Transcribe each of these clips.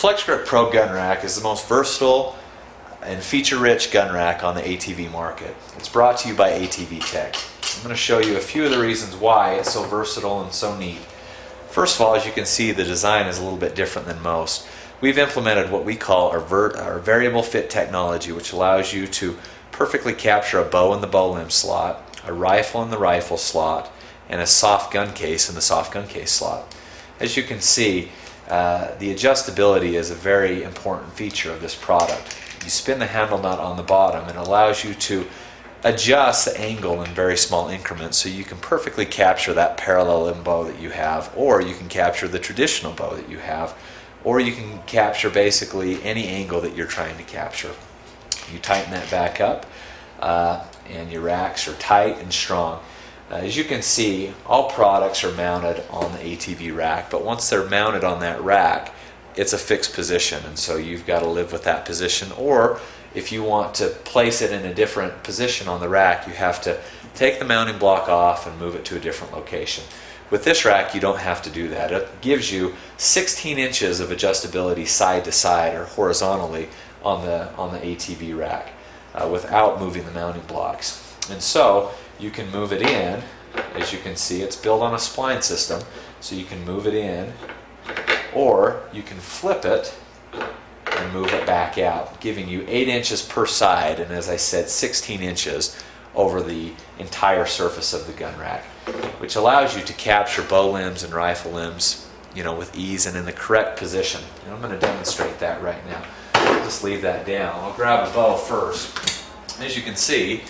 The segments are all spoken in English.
The FLEXGRIP Pro gun rack is the most versatile and feature-rich gun rack on the ATV market. It's brought to you by ATV TEK. I'm going to show you a few of the reasons why it's so versatile and so neat. First of all, as you can see, the design is a little bit different than most. We've implemented what we call our variable fit technology, which allows you to perfectly capture a bow in the bow limb slot, a rifle in the rifle slot, and a soft gun case in the soft gun case slot. As you can see, the adjustability is a very important feature of this product. You spin the handle nut on the bottom and it allows you to adjust the angle in very small increments so you can perfectly capture that parallel limb bow that you have, or you can capture the traditional bow that you have, or you can capture basically any angle that you're trying to capture. You tighten that back up and your racks are tight and strong. As you can see, all products are mounted on the ATV rack, but once they're mounted on that rack, it's a fixed position, and so you've got to live with that position. Or if you want to place it in a different position on the rack, you have to take the mounting block off and move it to a different location. With this rack, you don't have to do that. It gives you 16 inches of adjustability side to side or horizontally on the ATV rack without moving the mounting blocks. And so you can move it in. As you can see, it's built on a spline system, so you can move it in, or you can flip it and move it back out, giving you 8 inches per side, and as I said, 16 inches over the entire surface of the gun rack, which allows you to capture bow limbs and rifle limbs, with ease and in the correct position. And I'm going to demonstrate that right now. I'll just leave that down. I'll grab a bow first. As you can see,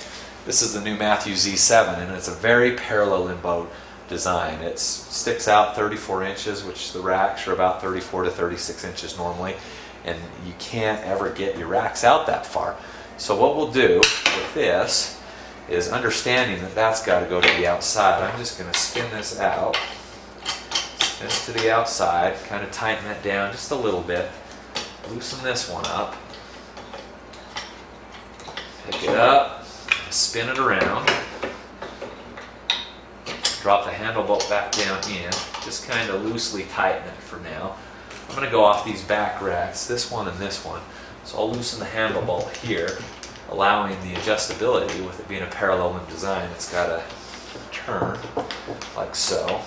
this is the new Matthew Z7, and it's a very parallel limb bow design. It sticks out 34 inches, which the racks are about 34 to 36 inches normally, and you can't ever get your racks out that far. So what we'll do with this is, understanding that that's got to go to the outside, I'm just going to spin this out, spin it to the outside, kind of tighten that down just a little bit, loosen this one up, pick it up, spin it around, drop the handle bolt back down in, just kind of loosely tighten it for now. I'm going to go off these back racks, this one and this one, so I'll loosen the handle bolt here, allowing the adjustability. With it being a parallel limb design, it's got to turn like so.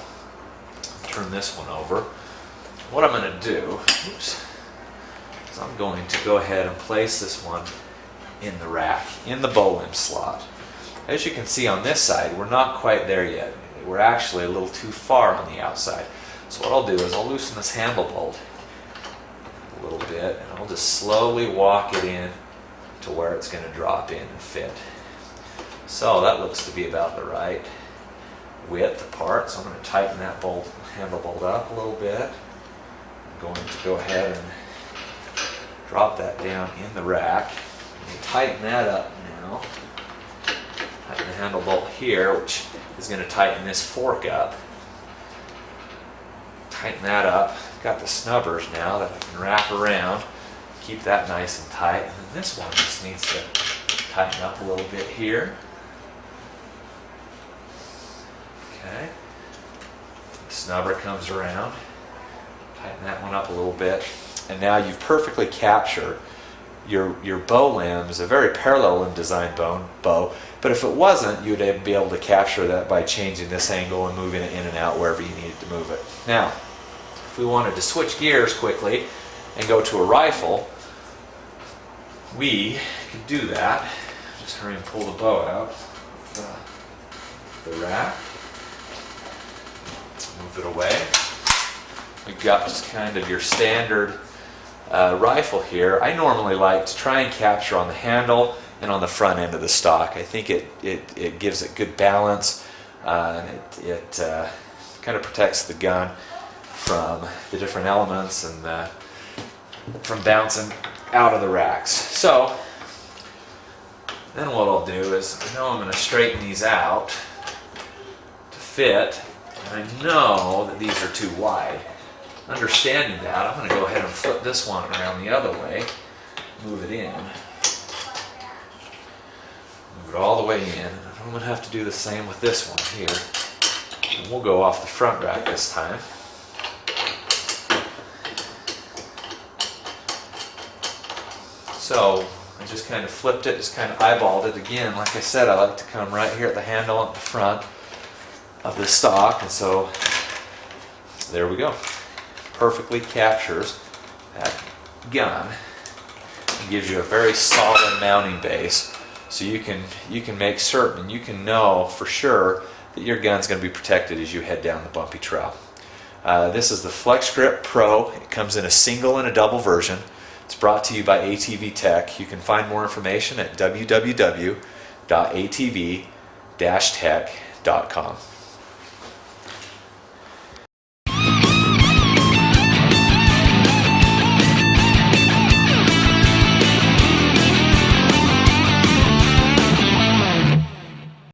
Turn this one over. What I'm going to do is I'm going to go ahead and place this one in the rack, in the bow limb slot. As you can see on this side, we're not quite there yet. We're actually a little too far on the outside. So what I'll do is I'll loosen this handle bolt a little bit, and I'll just slowly walk it in to where it's going to drop in and fit. So that looks to be about the right width apart. So I'm going to tighten that handle bolt up a little bit. I'm going to go ahead and drop that down in the rack. And tighten that up now. Tighten the handle bolt here, which is going to tighten this fork up. Tighten that up. Got the snubbers now that I can wrap around. Keep that nice and tight. And then this one just needs to tighten up a little bit here. Okay. The snubber comes around. Tighten that one up a little bit. And now you've perfectly captured your bow limbs, a very parallel limb design bow, but if it wasn't, you'd be able to capture that by changing this angle and moving it in and out wherever you needed to move it. Now, if we wanted to switch gears quickly and go to a rifle, we could do that. Just hurry and pull the bow out of the rack, move it away. We've got just kind of your standard rifle here. I normally like to try and capture on the handle and on the front end of the stock. I think it gives it good balance, and it kind of protects the gun from the different elements and from bouncing out of the racks. So then what I'll do is, I know I'm going to straighten these out to fit, and I know that these are too wide. Understanding that, I'm going to go ahead and flip this one around the other way, move it in, move it all the way in, and I'm going to have to do the same with this one here. And we'll go off the front rack this time. So I just kind of flipped it, just kind of eyeballed it again. Like I said, I like to come right here at the handle at the front of the stock, and so there we go. Perfectly captures that gun and gives you a very solid mounting base, so you can make certain, you can know for sure that your gun's going to be protected as you head down the bumpy trail. This is the FLEXGRIP Pro. It comes in a single and a double version. It's brought to you by ATV TEK. You can find more information at www.atv-tek.com.